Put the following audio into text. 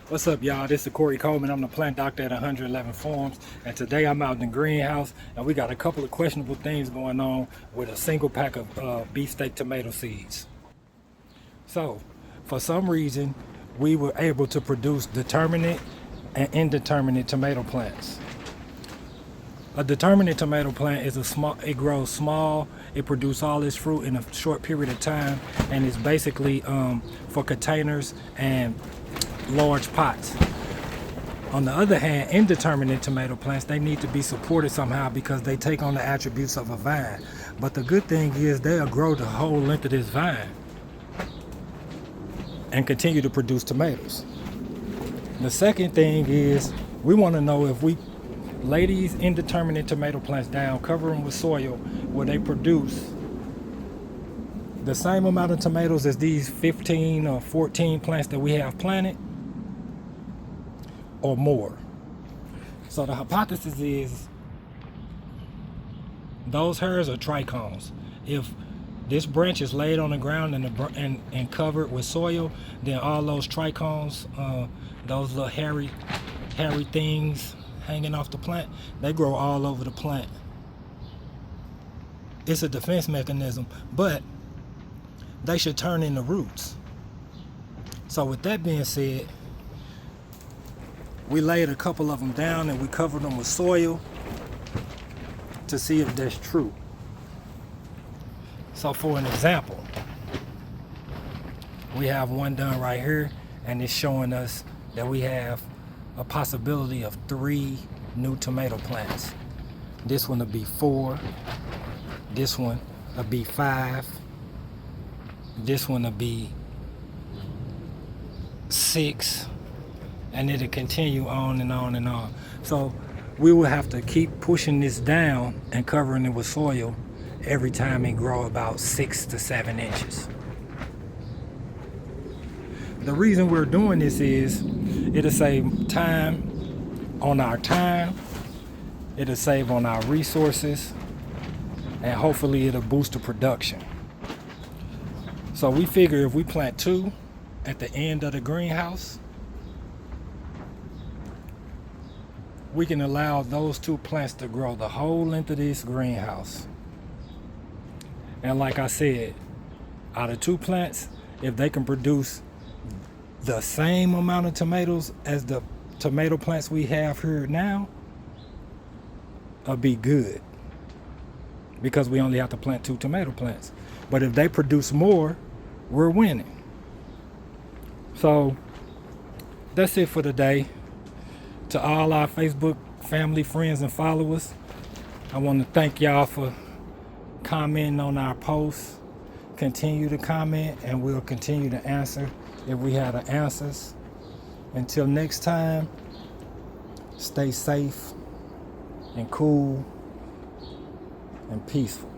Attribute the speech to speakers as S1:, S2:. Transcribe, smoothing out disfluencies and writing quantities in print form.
S1: What's up, y'all? This is Corey Coleman. I'm the plant doctor at 111 Farms, and today I'm out in the greenhouse, and we got a couple of questionable things going on with a single pack of beefsteak tomato seeds. So, for some reason, we were able to produce determinate and indeterminate tomato plants. A determinate tomato plant is it grows small, it produces all its fruit in a short period of time, and it's basically for containers and large pots. On the other hand, indeterminate tomato plants, they need to be supported somehow because they take on the attributes of a vine. But the good thing is they'll grow the whole length of this vine and continue to produce tomatoes. The second thing is we want to know if we lay these indeterminate tomato plants down, cover them with soil, will they produce the same amount of tomatoes as these 15 or 14 plants that we have planted, or more? So the hypothesis is those hairs are trichomes. If this branch is laid on the ground and covered with soil, then all those trichomes, those little hairy things hanging off the plant, they grow all over the plant. It's a defense mechanism, but they should turn into roots. So with that being said, we laid a couple of them down and we covered them with soil to see if that's true. So for an example, we have one done right here, and it's showing us that we have a possibility of 3 new tomato plants. This one will be 4, this one will be 5, this one will be 6, and it'll continue on and on and on. So we will have to keep pushing this down and covering it with soil every time it grows about 6 to 7 inches. The reason we're doing this is it'll save time on our time, it'll save on our resources, and hopefully it'll boost the production. So we figure if we plant 2 at the end of the greenhouse, we can allow those 2 plants to grow the whole length of this greenhouse. And like I said, out of 2 plants, if they can produce the same amount of tomatoes as the tomato plants we have here now, it'll be good, because we only have to plant 2 tomato plants. But if they produce more, we're winning. So that's it for today. To all our Facebook family, friends, and followers, I want to thank y'all for commenting on our posts. Continue to comment and we'll continue to answer if we have the answers. Until next time, stay safe and cool and peaceful.